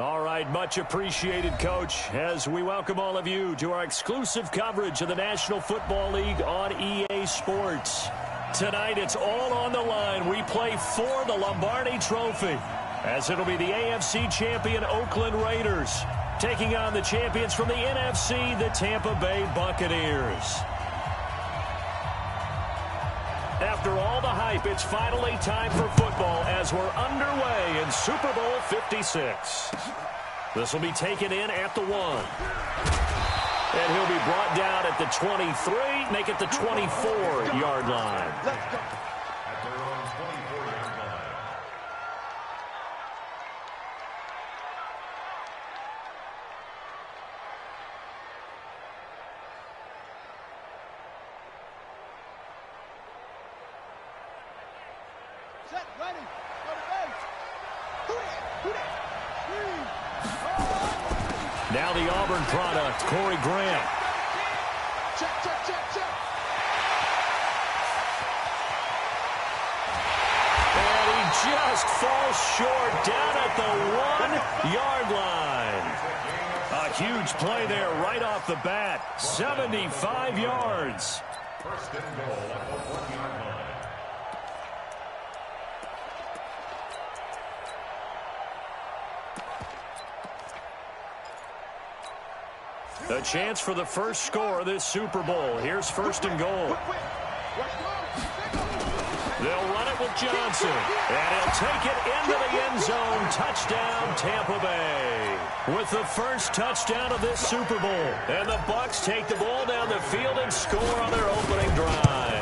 All right, much appreciated, Coach, as we welcome all of you to our exclusive coverage of the National Football League on EA Sports. Tonight, it's all on the line. We play for the Lombardi Trophy, as it'll be the AFC champion Oakland Raiders taking on the champions from the NFC, the Tampa Bay Buccaneers. After all the hype, it's finally time for football as we're underway in Super Bowl 56. This will be taken in at the 1. And he'll be brought down at the 23, make it the 24-yard line. Now the Auburn product, Corey Grant. Check. And he just falls short down at the 1-yard line. A huge play there right off the bat. 75 yards. First and goal at the 1-yard line. A chance for the first score of this Super Bowl. Here's first and goal. They'll run it with Johnson. And he'll take it into the end zone. Touchdown, Tampa Bay. With the first touchdown of this Super Bowl. And the Bucs take the ball down the field and score on their opening drive.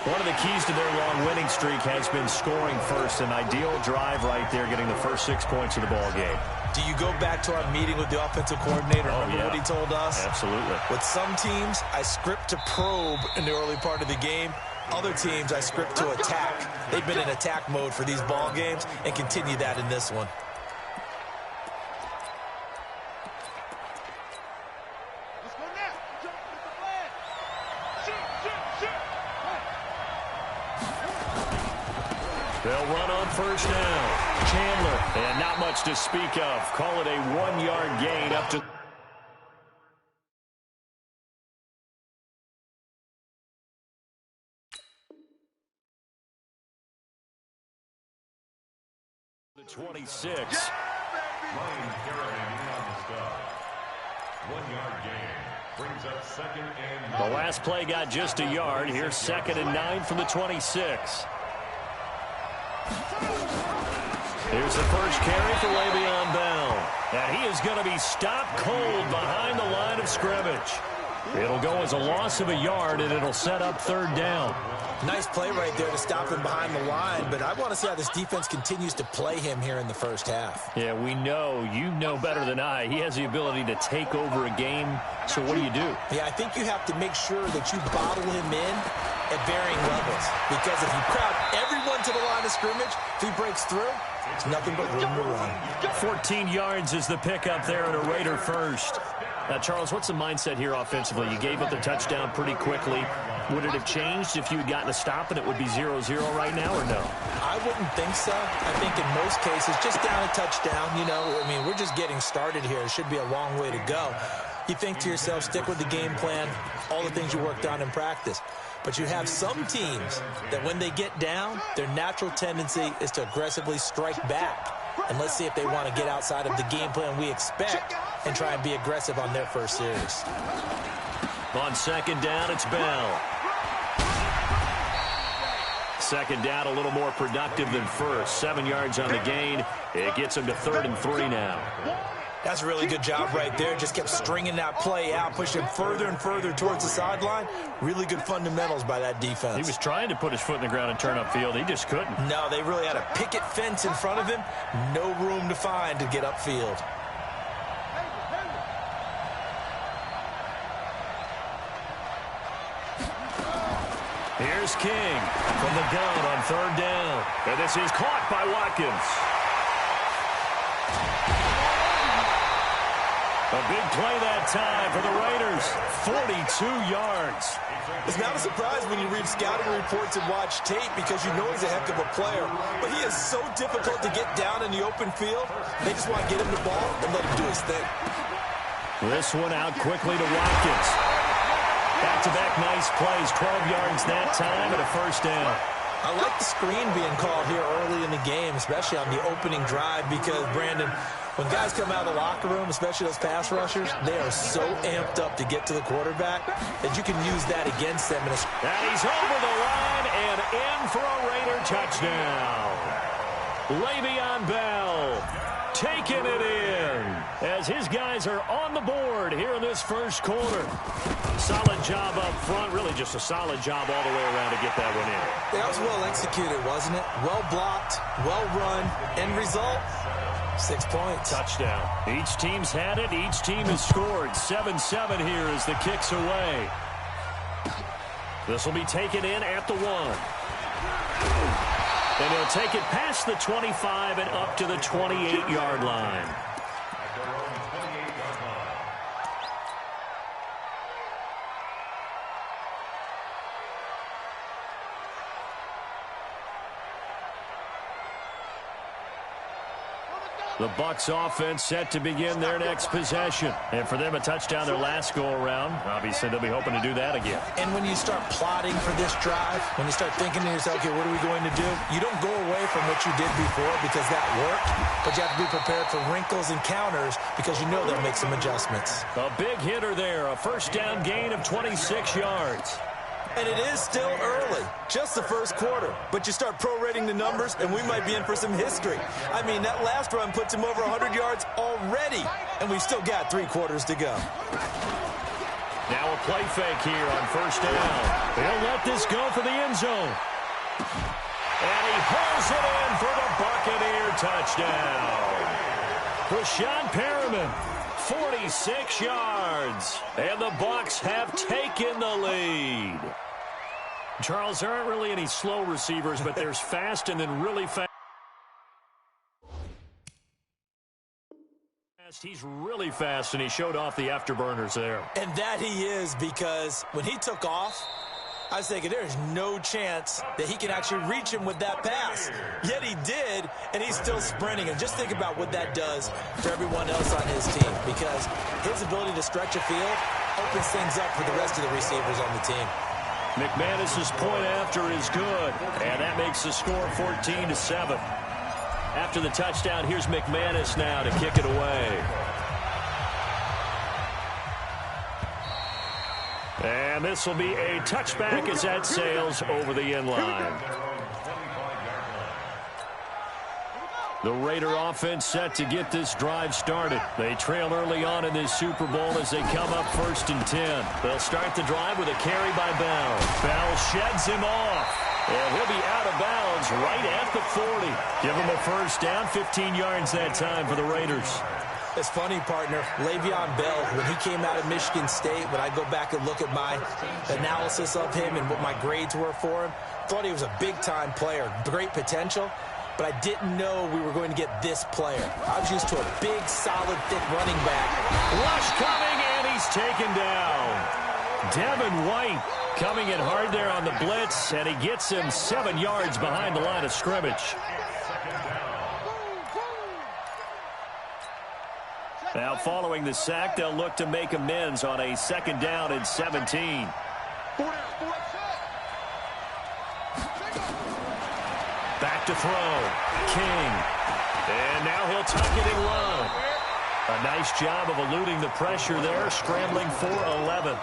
One of the keys to their long winning streak has been scoring first. An ideal drive right there, getting the first 6 points of the ball game. Do you go back to our meeting with the offensive coordinator? Remember what he told us? Absolutely. With some teams, I script to probe in the early part of the game. Other teams, I script to attack. They've been in attack mode for these ball games and continue that in this one. Let's go now. Jump with the flag. Shoot. They'll run on first down. Chandler, and not much to speak of. Call it a 1-yard gain up to the 26. Line carrying on the stop. 1-yard gain brings up second and 9. The last play got just a yard. Here's 2nd and 9 from the 26. Here's the first carry for Le'Veon Bell. And he is going to be stopped cold behind the line of scrimmage. It'll go as a loss of a yard, and it'll set up 3rd down. Nice play right there to stop him behind the line, but I want to see how this defense continues to play him here in the first half. Yeah, we know. You know better than I. He has the ability to take over a game. So what do you do? Yeah, I think you have to make sure that you bottle him in at varying levels. Because if you crowd everyone to the line of scrimmage, if he breaks through, it's nothing but room to run. 14 yards is the pickup there and a Raider first. Now, Charles, what's the mindset here offensively? You gave up the touchdown pretty quickly. Would it have changed if you had gotten a stop and it would be 0-0 right now, or no? I wouldn't think so. I think in most cases, just down a touchdown, you know, I mean, we're just getting started here. It should be a long way to go. You think to yourself, stick with the game plan, all the things you worked on in practice. But you have some teams that when they get down, their natural tendency is to aggressively strike back. And let's see if they want to get outside of the game plan we expect and try and be aggressive on their first series. On 2nd down, it's Bell. 2nd down, a little more productive than first. 7 yards on the gain. It gets him to 3rd and 3 now. That's a really good job right there. Just kept stringing that play out, pushing him further and further towards the sideline. Really good fundamentals by that defense. He was trying to put his foot in the ground and turn upfield. He just couldn't. No, they really had a picket fence in front of him. No room to find to get upfield. Here's King from the gun on 3rd down. And this is caught by Watkins. A big play that time for the Raiders. 42 yards. It's not a surprise when you read scouting reports and watch tape because you know he's a heck of a player. But he is so difficult to get down in the open field. They just want to get him the ball and let him do his thing. This one out quickly to Watkins. Back-to-back nice plays. 12 yards that time and a first down. I like the screen being called here early in the game, especially on the opening drive because, Brandon, when guys come out of the locker room, especially those pass rushers, they are so amped up to get to the quarterback that you can use that against them. And he's over the line and in for a Raider touchdown. Le'Veon Bell taking it in as his guys are on the board here in this first quarter. Solid job up front, really just a solid job all the way around to get that one in. That was well executed, wasn't it? Well blocked, well run, end result, 6 points. Touchdown. Each team's had it, each team has scored. 7-7 here as the kick's away. This will be taken in at the 1. And he'll take it past the 25 and up to the 28-yard line. The Bucs offense set to begin their next possession. And for them, a touchdown their last go-around. Obviously, they'll be hoping to do that again. And when you start plotting for this drive, when you start thinking to yourself, okay, what are we going to do? You don't go away from what you did before because that worked, but you have to be prepared for wrinkles and counters because you know they'll make some adjustments. A big hitter there, a first down gain of 26 yards. And it is still early, just the first quarter. But you start prorating the numbers, and we might be in for some history. I mean, that last run puts him over 100 yards already, and we've still got 3 quarters to go. Now a play fake here on first down. He'll let this go for the end zone. And he pulls it in for the Buccaneer touchdown. Brashad Perriman, 46 yards. And the Bucs have taken the lead. Charles, there aren't really any slow receivers, but there's fast and then really fast. He's really fast, and he showed off the afterburners there. And that he is, because when he took off, I was thinking there's no chance that he can actually reach him with that pass. Yet he did, and he's still sprinting. And just think about what that does for everyone else on his team, because his ability to stretch a field opens things up for the rest of the receivers on the team. McManus's point after is good, and that makes the score 14-7. After the touchdown, here's McManus now to kick it away. And this will be a touchback as that sails over the end line. The Raider offense set to get this drive started. They trail early on in this Super Bowl as they come up 1st and 10. They'll start the drive with a carry by Bell. Bell sheds him off. And he'll be out of bounds right at the 40. Give him a first down, 15 yards that time for the Raiders. It's funny, partner. Le'Veon Bell, when he came out of Michigan State, when I go back and look at my analysis of him and what my grades were for him, thought he was a big-time player, great potential, but I didn't know we were going to get this player. I was used to a big, solid, thick running back. Rush coming, and he's taken down. Devin White coming in hard there on the blitz, and he gets him 7 yards behind the line of scrimmage. Now, following the sack, they'll look to make amends on a 2nd down and 17. Back to throw. King. And now he'll tuck it and run. A nice job of eluding the pressure there, scrambling for 11.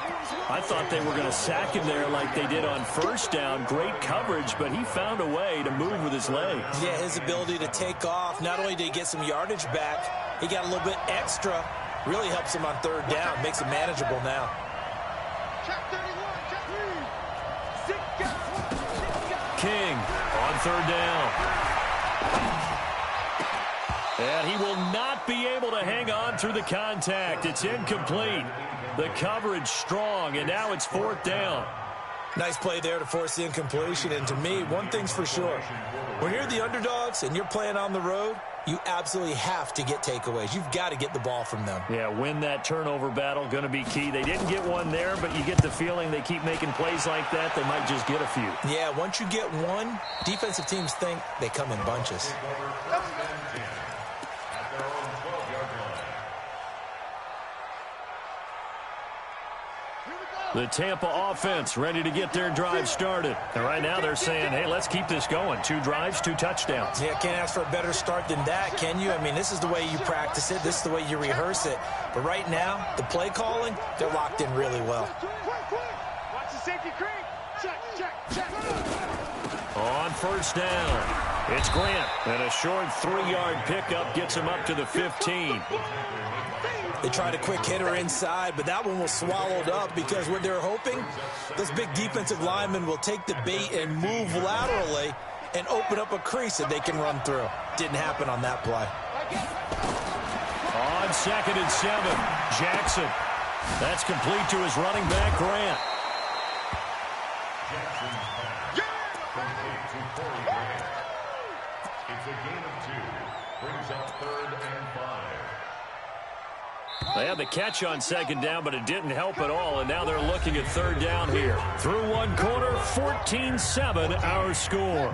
I thought they were going to sack him there like they did on first down. Great coverage, but he found a way to move with his legs. Yeah, his ability to take off. Not only did he get some yardage back, he got a little bit extra. Really helps him on 3rd down. Makes it manageable now. King on 3rd down. And he will not be able to hang on through the contact. It's incomplete. The coverage strong, and now it's 4th down. Nice play there to force the incompletion. And to me, one thing's for sure. When you're the underdogs and you're playing on the road, you absolutely have to get takeaways. You've got to get the ball from them. Yeah, win that turnover battle, going to be key. They didn't get one there, but you get the feeling they keep making plays like that, they might just get a few. Yeah, once you get one, defensive teams think they come in bunches. The Tampa offense ready to get their drive started. And right now they're saying, hey, let's keep this going. 2 drives, 2 touchdowns. Yeah, can't ask for a better start than that, can you? I mean, this is the way you practice it. This is the way you rehearse it. But right now, the play calling, they're locked in really well. Watch the safety creep. Check. On first down, it's Grant. And a short 3-yard pickup gets him up to the 15. They tried a quick hitter inside, but that one was swallowed up because what they're hoping, this big defensive lineman will take the bait and move laterally and open up a crease that they can run through. Didn't happen on that play. On 2nd and 7, Jackson. That's complete to his running back, Grant. It's a gain of 2. Brings up 3rd and 5. They had the catch on 2nd down, but it didn't help at all, and now they're looking at 3rd down here. Through 1 quarter, 14-7 our score.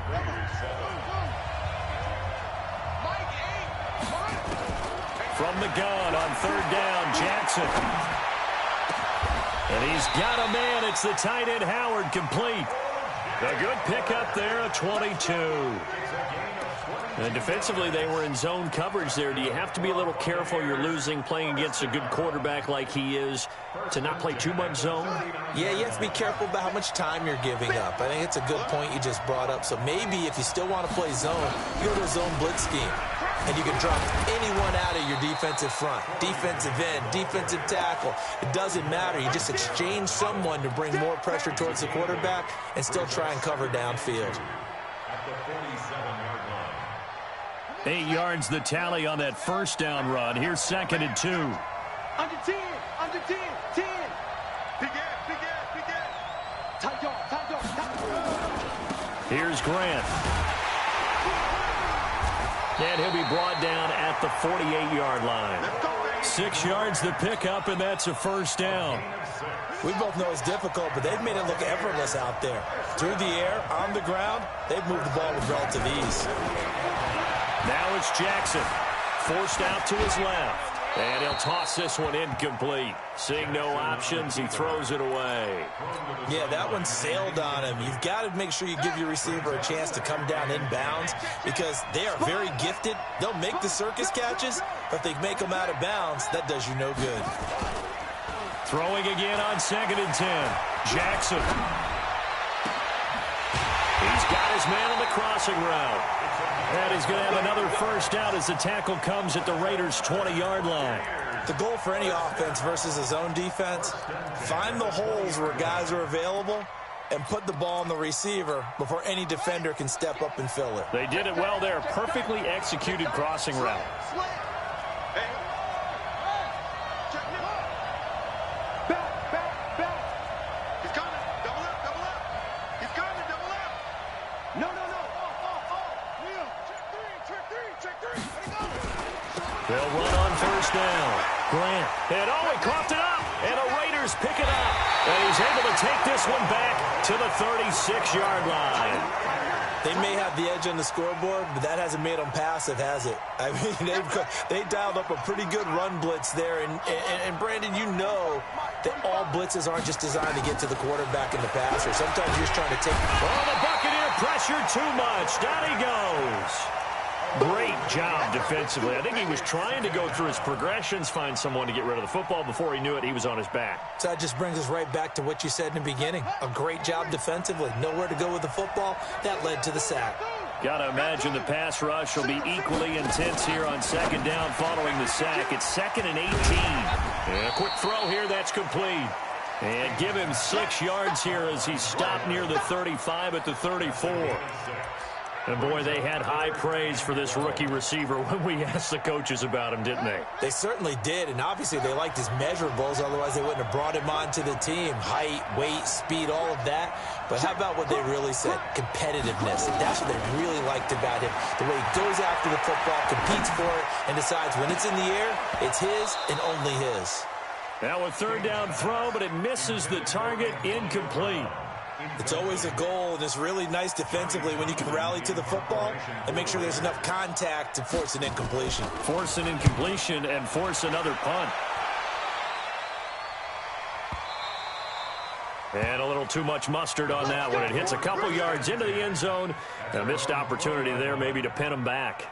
From the gun on 3rd down, Jackson. And he's got a man. It's the tight end, Howard, complete. A good pickup there, a 22. And defensively, they were in zone coverage there. Do you have to be a little careful? You're losing, playing against a good quarterback like he is, to not play too much zone? Yeah, you have to be careful about how much time you're giving up. I think it's a good point you just brought up. So maybe if you still want to play zone, you go to a zone blitz scheme. And you can drop anyone out of your defensive front, defensive end, defensive tackle. It doesn't matter. You just exchange someone to bring more pressure towards the quarterback and still try and cover downfield. At the 47-yard line. 8 yards the tally on that first down run. Here's 2nd and 2. Under 10. Big ass. Tight yard. Here's Grant. And he'll be brought down at the 48-yard line. 6 yards the pickup, and that's a first down. We both know it's difficult, but they've made it look effortless out there. Through the air, on the ground, they've moved the ball with relative ease. Now it's Jackson. Forced out to his left. And he'll toss this one incomplete. Seeing no options, he throws it away. Yeah, that one sailed on him. You've got to make sure you give your receiver a chance to come down inbounds because they are very gifted. They'll make the circus catches, but if they make them out of bounds, that does you no good. Throwing again on 2nd and 10. Jackson. He's got his man on the crossing route. And he's going to have another first down as the tackle comes at the Raiders' 20-yard line. The goal for any offense versus a zone defense, find the holes where guys are available and put the ball on the receiver before any defender can step up and fill it. They did it well there. Perfectly executed crossing route. They'll run on first down. Grant. And he coughed it up. And the Raiders pick it up. And he's able to take this one back to the 36-yard line. They may have the edge on the scoreboard, but that hasn't made them passive, has it? I mean, they dialed up a pretty good run blitz there. And Brandon, you know that all blitzes aren't just designed to get to the quarterback and the passer. Sometimes you're just trying to take... Oh, the Buccaneer pressure too much. Down he goes. Great job defensively. I think he was trying to go through his progressions, find someone to get rid of the football. Before he knew it, he was on his back. So that just brings us right back to what you said in the beginning. A great job defensively. Nowhere to go with the football. That led to the sack. Got to imagine the pass rush will be equally intense here on 2nd down following the sack. It's 2nd and 18. And a quick throw here. That's complete. And give him 6 yards here as he stopped near the 35 at the 34. And, boy, they had high praise for this rookie receiver when we asked the coaches about him, didn't they? They certainly did, and obviously they liked his measurables. Otherwise, they wouldn't have brought him onto the team. Height, weight, speed, all of that. But how about what they really said? Competitiveness. That's what they really liked about him. The way he goes after the football, competes for it, and decides when it's in the air, it's his and only his. Now a third down throw, but it misses the target, incomplete. It's always a goal, and it's really nice defensively when you can rally to the football and make sure there's enough contact to force an incompletion. Force an incompletion and force another punt. And a little too much mustard on that one. It hits a couple yards into the end zone. A missed opportunity there maybe to pin them back.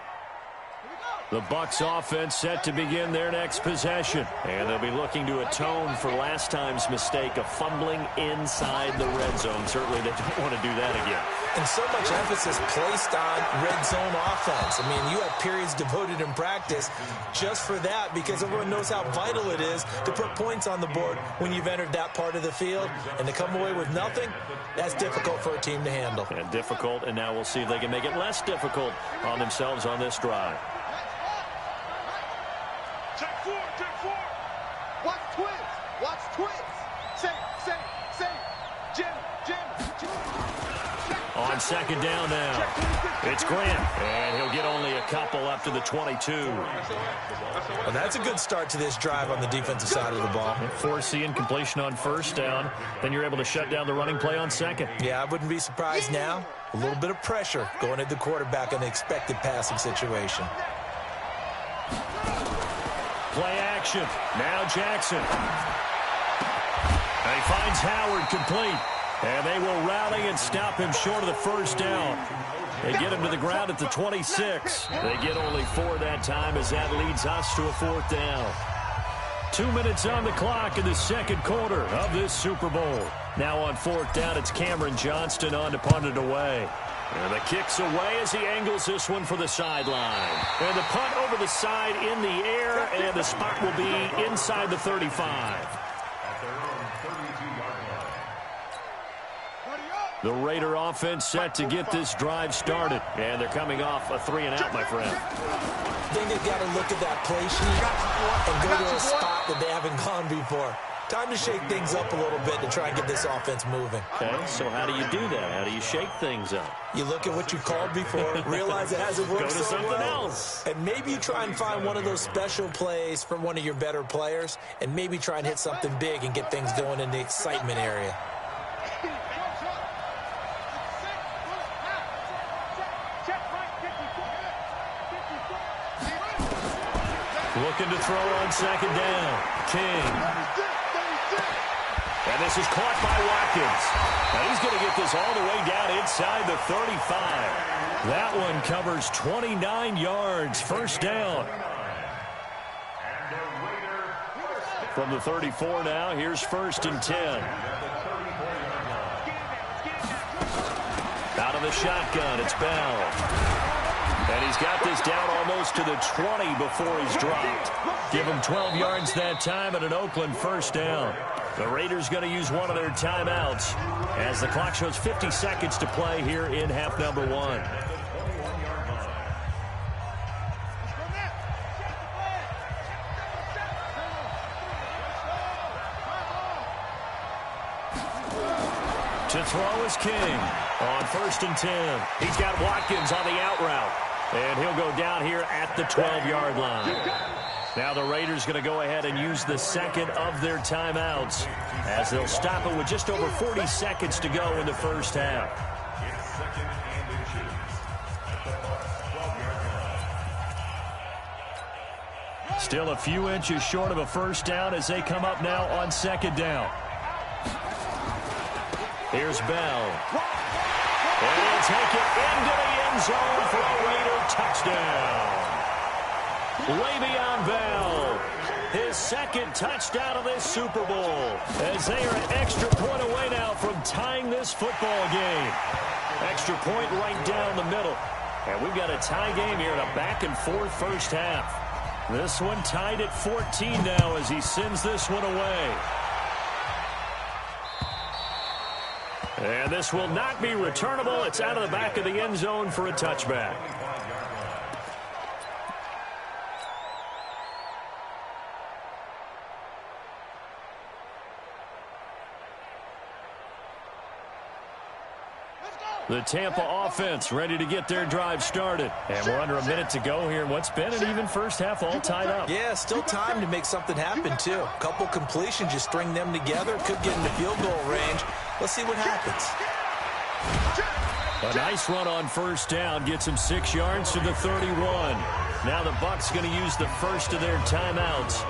The Bucs offense set to begin their next possession. And they'll be looking to atone for last time's mistake of fumbling inside the red zone. Certainly they don't want to do that again. And so much emphasis placed on red zone offense. I mean, you have periods devoted in practice just for that because everyone knows how vital it is to put points on the board when you've entered that part of the field. And to come away with nothing, that's difficult for a team to handle. And difficult, and now we'll see if they can make it less difficult on themselves on this drive. Check four. Watch twins. Watch twins. Say. Jim. On second down now, it's Grant, and he'll get only a couple up to the 22. Well, that's a good start to this drive on the defensive side of the ball. Force the incompletion on first down, then you're able to shut down the running play on second. Yeah, I wouldn't be surprised now. A little bit of pressure going at the quarterback in the expected passing situation. Play action. Now Jackson. And he finds Howard complete. And they will rally and stop him short of the first down. They get him to the ground at the 26. They get only 4 that time as that leads us to a fourth down. 2 minutes on the clock in the second quarter of this Super Bowl. Now on fourth down, it's Cameron Johnston on to punt it away. And the kick's away as he angles this one for the sideline. And the punt over the side in the air, and the spot will be inside the 35. At their own 32-yard line. The Raider offense set to get this drive started. And they're coming off a 3-and-out, my friend. I think they've got to look at that play sheet and go to a spot that they haven't gone before. Time to shake things up a little bit to try and get this offense moving. Okay, so how do you do that? How do you shake things up? You look at what you called before, realize it hasn't worked Go to so something well, else. and maybe you try and find one of those special plays from one of your better players, and maybe try and hit something big and get things going in the excitement area. Looking to throw on second down. King. And this is caught by Watkins. And he's going to get this all the way down inside the 35. That one covers 29 yards. First down. From the 34 now, here's first and 10. Out of the shotgun, it's Bell. And he's got this down almost to the 20 before he's dropped. Give him 12 yards that time and an Oakland first down. The Raiders going to use one of their timeouts as the clock shows 50 seconds to play here in half number 1. To throw is King on first and 10. He's got Watkins on the out route. And he'll go down here at the 12-yard line. Now the Raiders going to go ahead and use the second of their timeouts as they'll stop it with just over 40 seconds to go in the first half. Still a few inches short of a first down as they come up now on second down. Here's Bell. And he'll take it into the end zone for a Raider touchdown. Le'Veon Bell, his second touchdown of this Super Bowl, as they are an extra point away now from tying this football game. Extra point right down the middle. And we've got a tie game here in a back-and-forth first half. This one tied at 14 now as he sends this one away. And this will not be returnable. It's out of the back of the end zone for a touchback. The Tampa offense ready to get their drive started. And we're under a minute to go here in what's been an even first half, all tied up. Yeah, still time to make something happen, too. A couple completions, you string them together, could get into field goal range. Let's see what happens. A nice run on first down gets him 6 yards to the 31. Now the Bucs going to use the first of their timeouts,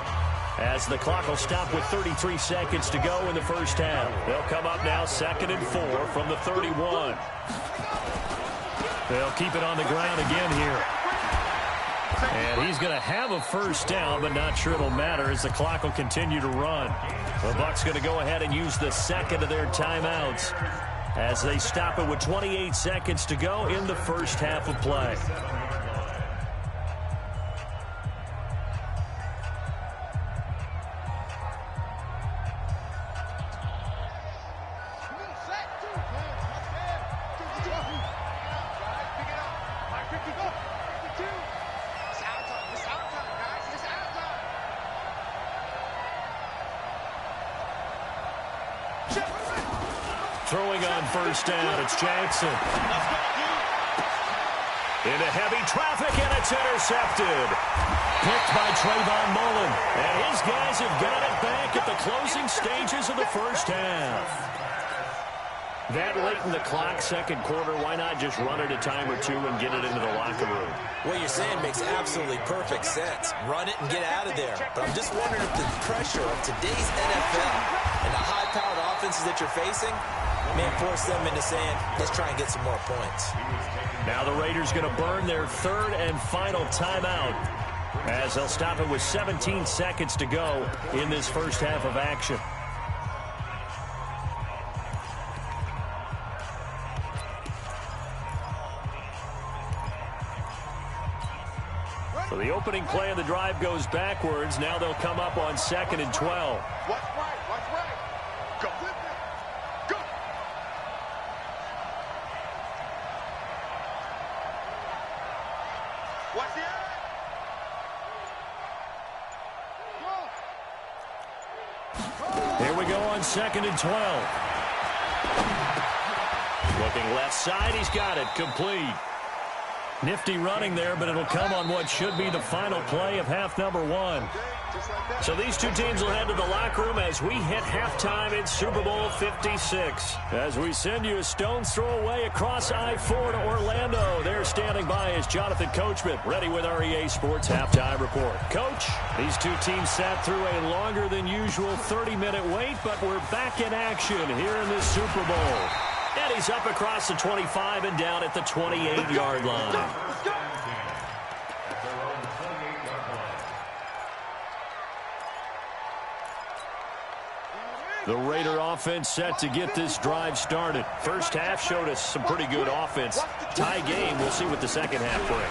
as the clock will stop with 33 seconds to go in the first half. They'll come up now 2nd and 4 from the 31. They'll keep it on the ground again here. And he's going to have a first down, but not sure it'll matter as the clock will continue to run. The Bucs going to go ahead and use the second of their timeouts as they stop it with 28 seconds to go in the first half of play. Throwing on first down, it's Jackson. Into heavy traffic, and it's intercepted. Picked by Trayvon Mullen. And his guys have got it back at the closing stages of the first half. That late in the clock, second quarter, why not just run it a time or two and get it into the locker room? What you're saying makes absolutely perfect sense. Run it and get out of there. But I'm just wondering if the pressure of today's NFL and the high-powered offenses that you're facing may force them into saying, let's try and get some more points. Now the Raiders going to burn their third and final timeout as they'll stop it with 17 seconds to go in this first half of action. So the opening play of the drive goes backwards. Now they'll come up on 2nd and 12. What's right? What's right? Go. Go. What's the Here we go on 2nd and 12. Looking left side, he's got it, complete. Nifty running there, but it'll come on what should be the final play of half number 1. So these two teams will head to the locker room as we hit halftime in Super Bowl 56. As we send you a stone's throw away across I-4 to Orlando. There standing by is Jonathan Coachman, ready with our EA Sports Halftime Report. Coach, these two teams sat through a longer than usual 30-minute wait, but we're back in action here in the Super Bowl. And he's up across the 25 and down at the 28-yard line. The Raider offense set to get this drive started. First half showed us some pretty good offense. Tie game, we'll see what the second half brings.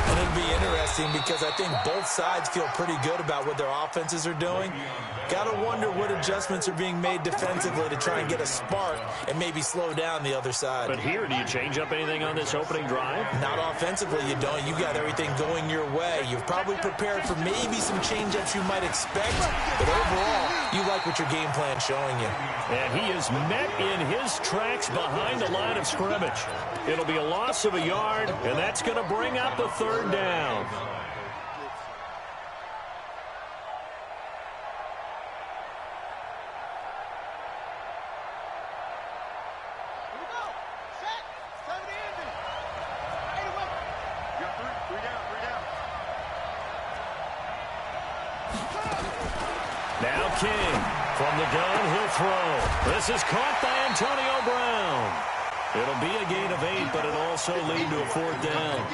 And it'll be interesting because I think both sides feel pretty good about what their offenses are doing. Got to wonder what adjustments are being made defensively to try and get a spark and maybe slow down the other side. But here, do you change up anything on this opening drive? Not offensively, you don't. You've got everything going your way. You've probably prepared for maybe some change-ups you might expect, but overall, you like what your game plan's showing you. And he is met in his tracks behind the line of scrimmage. It'll be a loss of a yard, and that's going to bring up a third down. Now King. From the gun, he'll throw. This is caught by Antonio Brown. It'll be a gain of 8, but it'll also lead to a fourth down.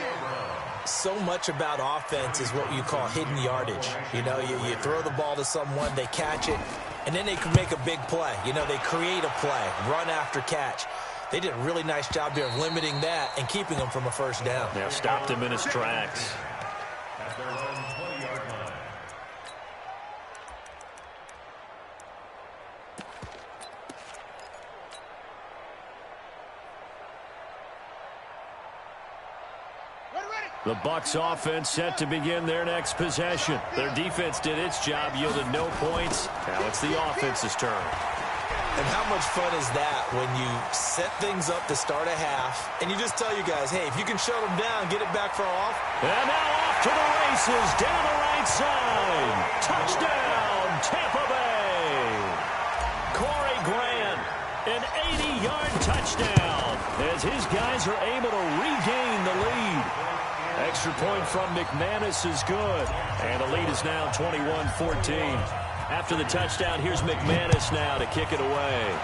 So much about offense is what you call hidden yardage. You know, you throw the ball to someone, they catch it, and then they can make a big play. You know, they create a play, run after catch. They did a really nice job there of limiting that and keeping him from a first down. Yeah, stopped him in his tracks. At their own 20-yard line. The Bucs offense set to begin their next possession. Their defense did its job, yielded no points. Now it's the offense's turn. And how much fun is that when you set things up to start a half, and you just tell you guys, hey, if you can shut them down, get it back for off. And now off to the races, down the right side. Touchdown, Tampa Bay. Corey Grant, an 80-yard touchdown as his guys are able to regain the lead. Extra point from McManus is good. And the lead is now 21-14. After the touchdown, here's McManus now to kick it away.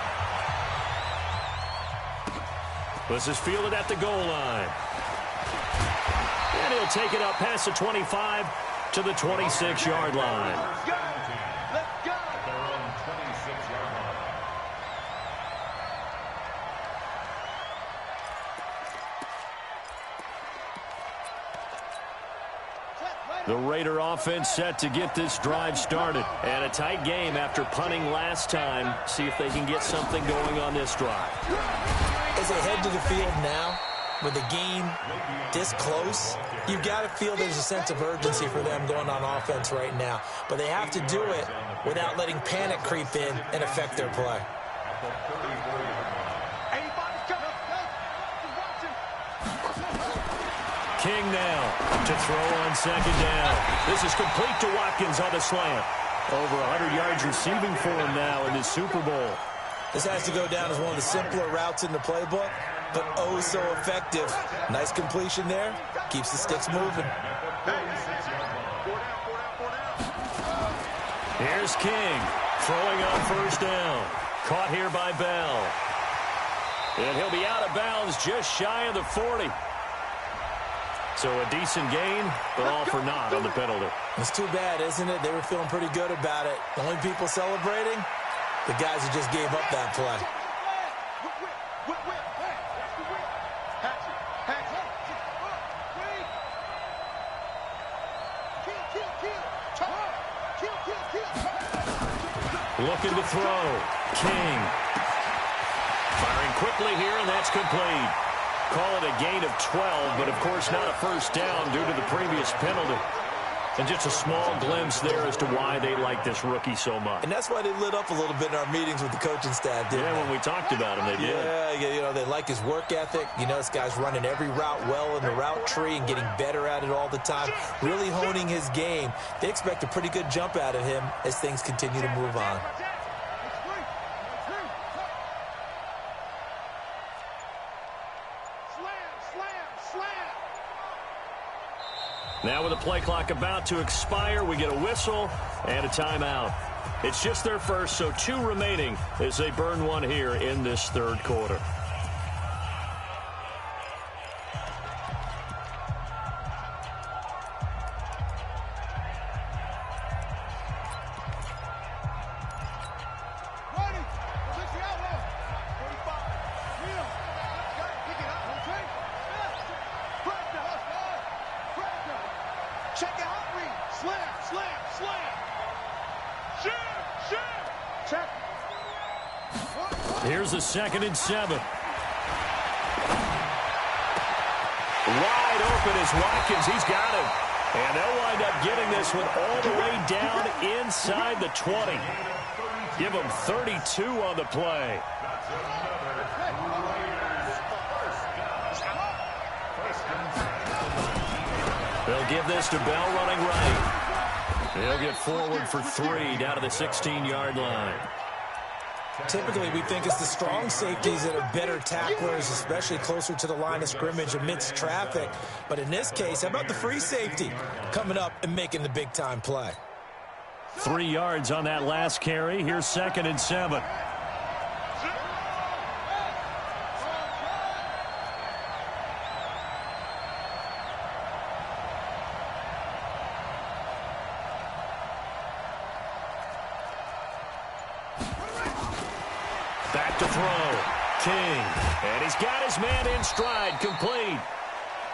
This is fielded at the goal line. And he'll take it up past the 25 to the 26-yard line. The Raider offense set to get this drive started. And a tight game after punting last time. See if they can get something going on this drive. As they head to the field now, with the game this close, you've got to feel there's a sense of urgency for them going on offense right now. But they have to do it without letting panic creep in and affect their play. King now to throw on second down. This is complete to Watkins on the slant. Over 100 yards receiving for him now in this Super Bowl. This has to go down as one of the simpler routes in the playbook, but oh so effective. Nice completion there. Keeps the sticks moving. Here's King throwing on first down. Caught here by Bell. And he'll be out of bounds just shy of the 40. So a decent gain, but all for naught on the penalty. It's too bad, isn't it? They were feeling pretty good about it. The only people celebrating, the guys who just gave up that play. Looking to throw. King. Firing quickly here, and that's complete. Call it a gain of 12, but of course not a first down due to the previous penalty. And just a small glimpse there as to why they like this rookie so much. And that's why they lit up a little bit in our meetings with the coaching staff, didn't they? When we talked about him, they did. Yeah, you know, they like his work ethic. You know, this guy's running every route well in the route tree and getting better at it all the time, really honing his game. They expect a pretty good jump out of him as things continue to move on. Now with the play clock about to expire, we get a whistle and a timeout. It's just their first, so 2 remaining as they burn one here in this third quarter. Here's a 2nd and 7. Wide open is Watkins. He's got him. And they'll wind up getting this one all the way down inside the 20. Give them 32 on the play. They'll give this to Bell running right. He'll get forward for 3 down to the 16-yard line. Typically, we think it's the strong safeties that are better tacklers, especially closer to the line of scrimmage amidst traffic. But in this case, how about the free safety coming up and making the big-time play? 3 yards on that last carry. Here's 2nd and 7. Back to throw. King. And he's got his man in stride, complete.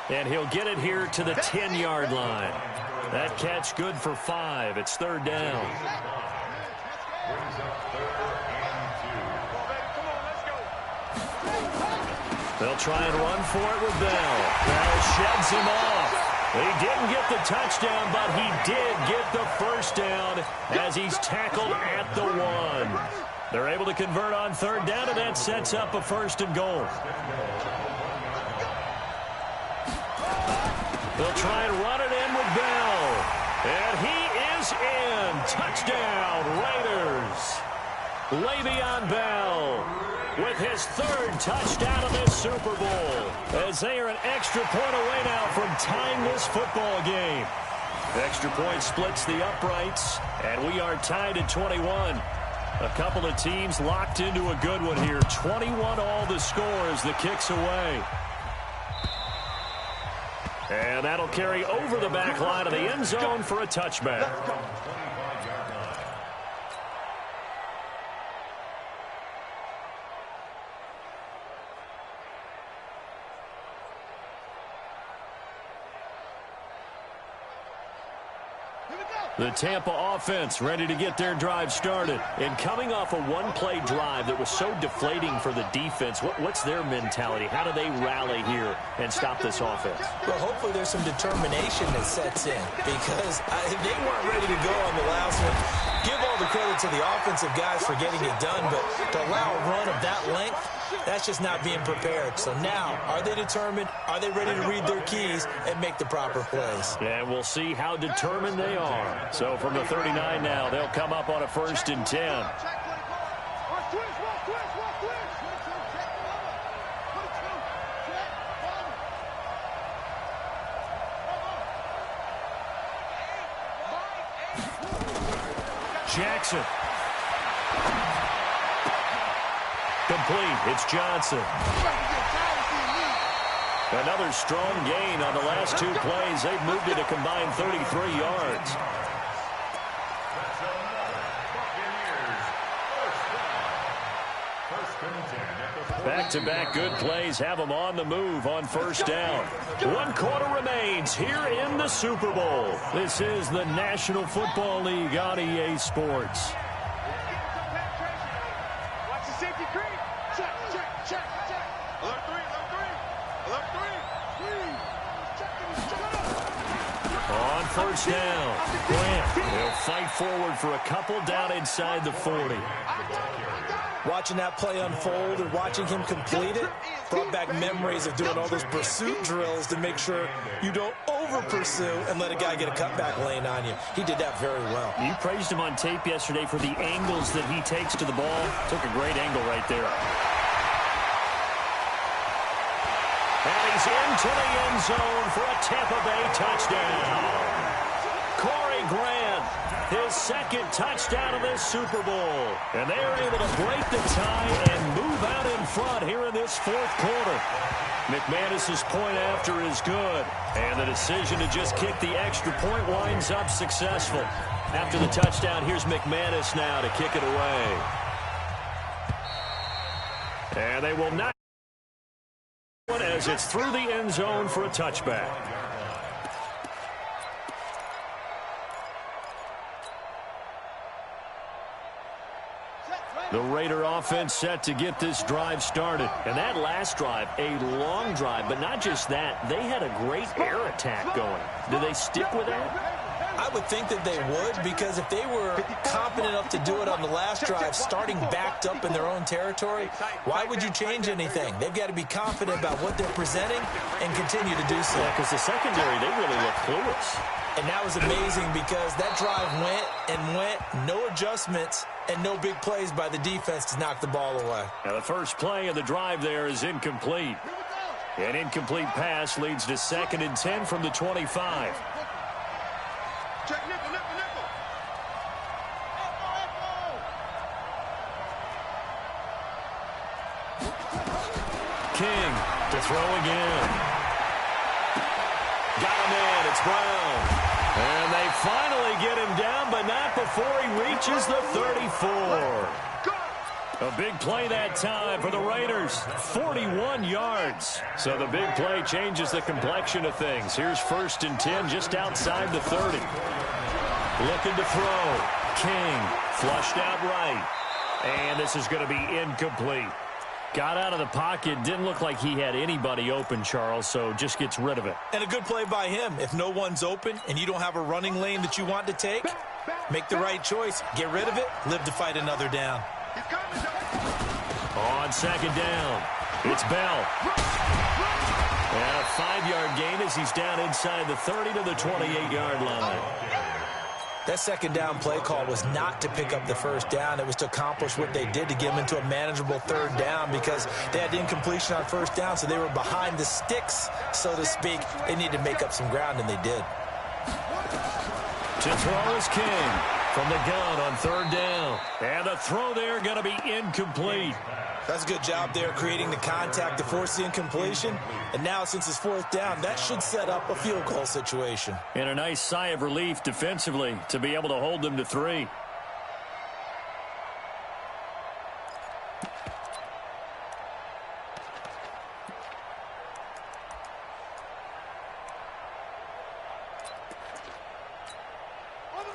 And he'll get it here to the 10-yard line. That catch good for 5. It's 3rd down. They'll try and run for it with Bell. Bell sheds him off. He didn't get the touchdown, but he did get the first down as he's tackled at the 1. They're able to convert on third down, and that sets up a 1st and goal. They'll try and run it in with Bell. And he is in. Touchdown, Raiders. Le'Veon Bell with his 3rd touchdown of this Super Bowl, as they are an extra point away now from tying this football game. Extra point splits the uprights, and we are tied at 21. A couple of teams locked into a good one here. 21 all the score as the kick's away. And that'll carry over the back line of the end zone for a touchback. The Tampa offense ready to get their drive started. And coming off a one-play drive that was so deflating for the defense, what's their mentality? How do they rally here and stop this offense? Well, hopefully there's some determination that sets in, because they weren't ready to go on the last one. Give all the credit to the offensive guys for getting it done, but to allow a run of that length, that's just not being prepared. So now, are they determined? Are they ready to read their keys and make the proper plays? And we'll see how determined they are. So from the 39 now, they'll come up on a 1st and 10. Jackson. Complete. It's Johnson. Another strong gain on the last 2 plays. They've moved it a combined 33 yards. Back-to-back good plays have them on the move on 1st down. 1 quarter remains here in the Super Bowl. This is the National Football League on EA Sports. Watch the safety creep. Check. Alert 3. On 1st down, Grant will fight forward for a couple down inside the 40. Watching that play unfold and watching him complete it brought back memories of doing all those pursuit drills to make sure you don't over-pursue and let a guy get a cutback lane on you. He did that very well. You praised him on tape yesterday for the angles that he takes to the ball. Took a great angle right there. And he's into the end zone for a Tampa Bay touchdown. Corey Grant, his 2nd touchdown of this Super Bowl. And they're able to break the tie and move out in front here in this 4th quarter. McManus's point after is good. And the decision to just kick the extra point winds up successful. After the touchdown, here's McManus now to kick it away. And they will not, as it's through the end zone for a touchback. The Raider offense set to get this drive started. And that last drive, a long drive, but not just that. They had a great air attack going. Do they stick with that? I would think that they would, because if they were confident enough to do it on the last drive, starting backed up in their own territory, why would you change anything? They've got to be confident about what they're presenting and continue to do so. Yeah, because the secondary, they really look clueless. And that was amazing, because that drive went, no adjustments, and no big plays by the defense to knock the ball away. Now the first play of the drive there is incomplete. An incomplete pass leads to 2nd and 10 from the 25. Check nickel. King to throw again. Got him in. It's Brown. And they finally get him down, but not before he reaches the 34. A big play that time for the Raiders. 41 yards. So the big play changes the complexion of things. Here's 1st and 10 just outside the 30. Looking to throw. King flushed out right. And this is going to be incomplete. Got out of the pocket. Didn't look like he had anybody open, Charles, so just gets rid of it. And a good play by him. If no one's open and you don't have a running lane that you want to take, make the right choice. Get rid of it. Live to fight another down. On second down, it's Bell. And a 5-yard gain as he's down inside the 30 to the 28-yard line. That second down play call was not to pick up the first down. It was to accomplish what they did to get them into a manageable third down because they had incompletion on first down, so they were behind the sticks, so to speak. They needed to make up some ground, and they did. To throw is King from the gun on third down. And the throw there going to be incomplete. That's a good job there creating the contact to force the incompletion. And now, since it's fourth down, that should set up a field goal situation. And a nice sigh of relief defensively to be able to hold them to 3.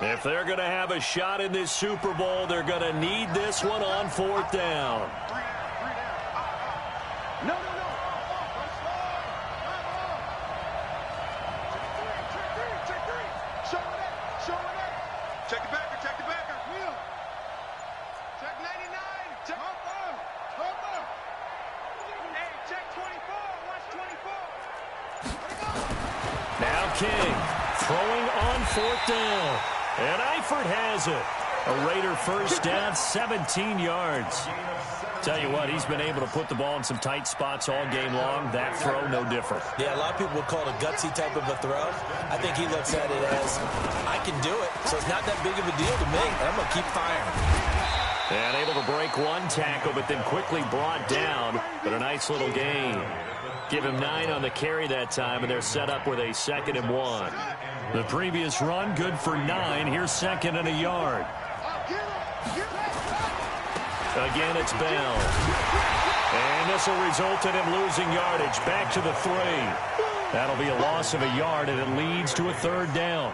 If they're going to have a shot in this Super Bowl, they're going to need this one on fourth down. No. Check the backer. Wheel. Check 99. Check Hopper. Hey, check 24. Watch 24. Now King throwing on fourth down. And Eifert has it. A Raider first down, 17 yards. Tell you what, he's been able to put the ball in some tight spots all game long. That throw, no different. Yeah, a lot of people would call it a gutsy type of a throw. I think he looks at it as, I can do it, so it's not that big of a deal to me, and I'm going to keep firing. And able to break one tackle, but then quickly brought down. But a nice little gain. Give him 9 on the carry that time, and they're set up with a 2nd and 1. The previous run, good for 9. Here's 2nd and a yard. Again, it's Bell. And this will result in him losing yardage. Back to the 3. That'll be a loss of a yard, and it leads to a 3rd down.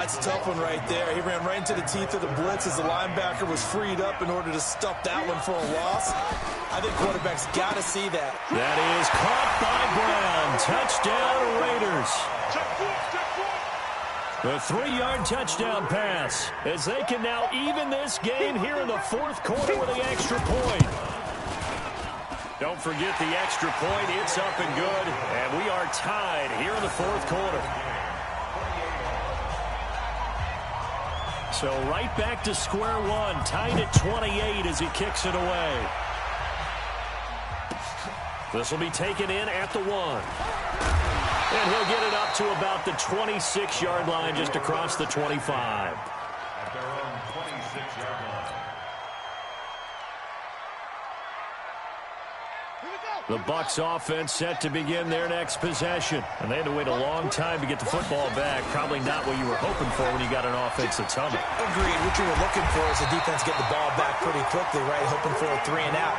It's a tough one right there. He ran right into the teeth of the blitz as the linebacker was freed up in order to stuff that one for a loss. I think quarterbacks got to see that. That is caught by Brown. Touchdown, Raiders. The 3-yard touchdown pass as they can now even this game here in the 4th quarter with the extra point. Don't forget the extra point. It's up and good, and we are tied here in the 4th quarter. So right back to square one, tied at 28 as he kicks it away. This will be taken in at the 1. And he'll get it up to about the 26-yard line, just across the 25. At their own 26-yard line. The Bucs offense set to begin their next possession. And they had to wait a long time to get the football back. Probably not what you were hoping for when you got an offense that's humming. Agreed. What you were looking for is the defense getting the ball back pretty quickly, right? Hoping for a 3 and out.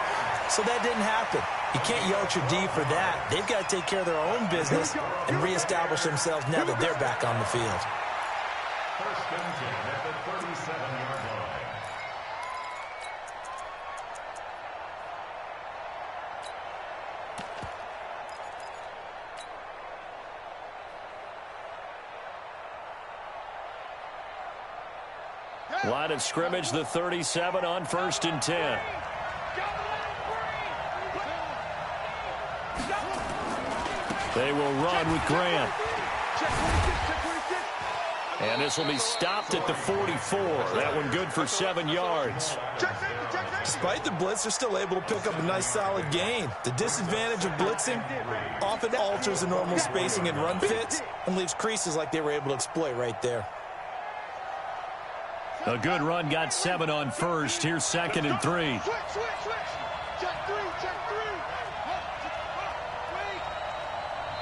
So that didn't happen. You can't yell at your D for that. They've got to take care of their own business and reestablish themselves now that they're back on the field. First and 10 at the 37-yard line. Line of scrimmage, the 37 on 1st and 10. They will run with Grant. And this will be stopped at the 44. That one good for 7 yards. Despite the blitz, they're still able to pick up a nice solid gain. The disadvantage of blitzing often alters the normal spacing and run fits and leaves creases like they were able to exploit right there. A good run, got 7 on 1st. Here's 2nd and 3.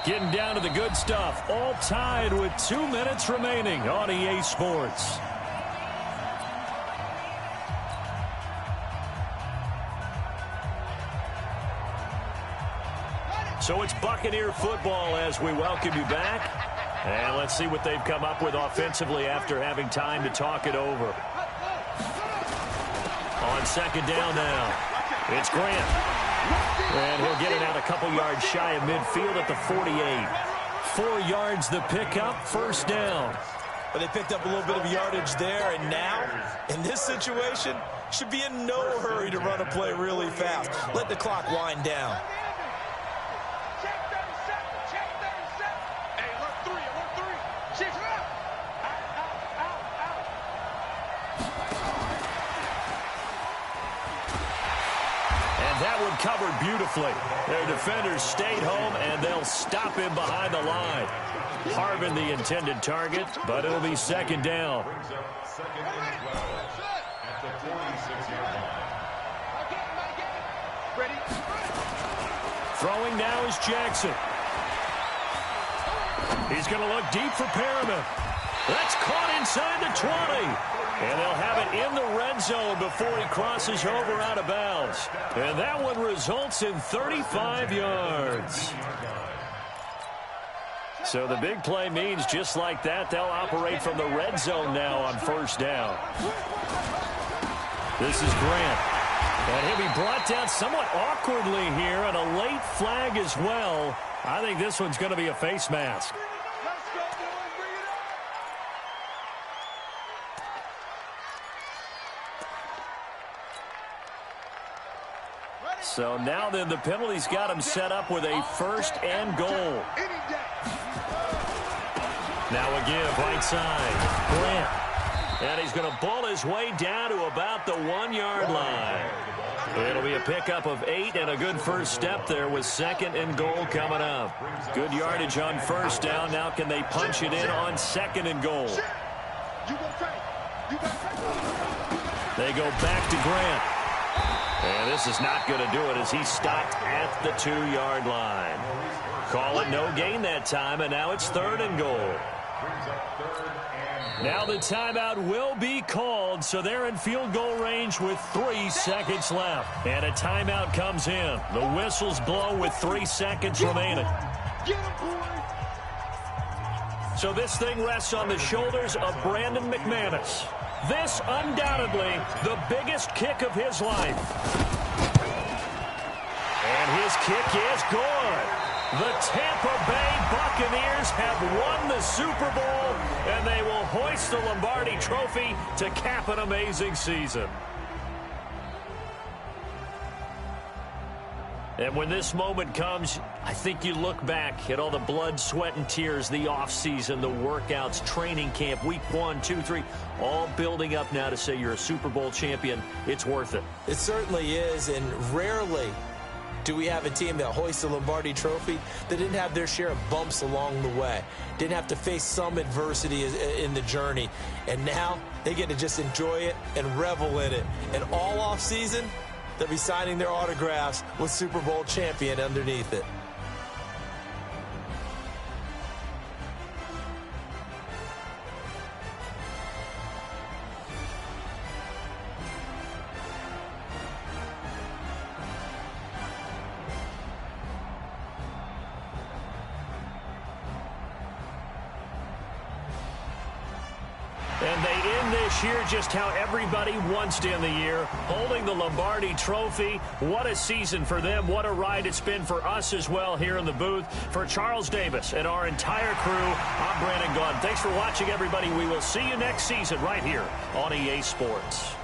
Getting down to the good stuff. All tied with 2 minutes remaining on EA Sports. So it's Buccaneer football as we welcome you back. And let's see what they've come up with offensively after having time to talk it over. On 2nd down now. It's Grant. And he'll get it out a couple yards shy of midfield at the 48. 4 yards the pickup, first down. But they picked up a little bit of yardage there, and now, in this situation, should be in no hurry to run a play really fast. Let the clock wind down. That one covered beautifully. Their defenders stayed home, and they'll stop him behind the line. Harvin the intended target, but it'll be second down. Second and 12 at the 46-yard line. Throwing now is Jackson. He's going to look deep for Perriman. That's caught inside the 20. And they'll have it in the red zone before he crosses over out of bounds. And that one results in 35 yards. So the big play means just like that, they'll operate from the red zone now on first down. This is Grant. And he'll be brought down somewhat awkwardly here, and a late flag as well. I think this one's going to be a face mask. So now then the penalty's got him set up with a first and goal. Now a give right side. Grant. And he's going to ball his way down to about the 1-yard line. It'll be a pickup of 8 and a good first step there with second and goal coming up. Good yardage on first down. Now can they punch it in on second and goal? They go back to Grant. And this is not going to do it as he stopped at the 2-yard line. Call it no gain that time, and now it's third and goal. Now the timeout will be called, so they're in field goal range with 3 seconds left. And a timeout comes in. The whistles blow with 3 seconds remaining. So this thing rests on the shoulders of Brandon McManus. This, undoubtedly, the biggest kick of his life. And his kick is good. The Tampa Bay Buccaneers have won the Super Bowl, and they will hoist the Lombardi Trophy to cap an amazing season. And when this moment comes, I think you look back at all the blood, sweat, and tears, the offseason, the workouts, training camp, week 1, 2, 3, all building up now to say you're a Super Bowl champion. It's worth it. It certainly is, and rarely do we have a team that hoists the Lombardi Trophy that didn't have their share of bumps along the way, didn't have to face some adversity in the journey, and now they get to just enjoy it and revel in it. And all offseason, they'll be signing their autographs with Super Bowl champion underneath it. And they end this year just how everybody wants to end the year, holding the Lombardi Trophy. What a season for them. What a ride it's been for us as well here in the booth. For Charles Davis and our entire crew, I'm Brandon Gaudin. Thanks for watching, everybody. We will see you next season right here on EA Sports.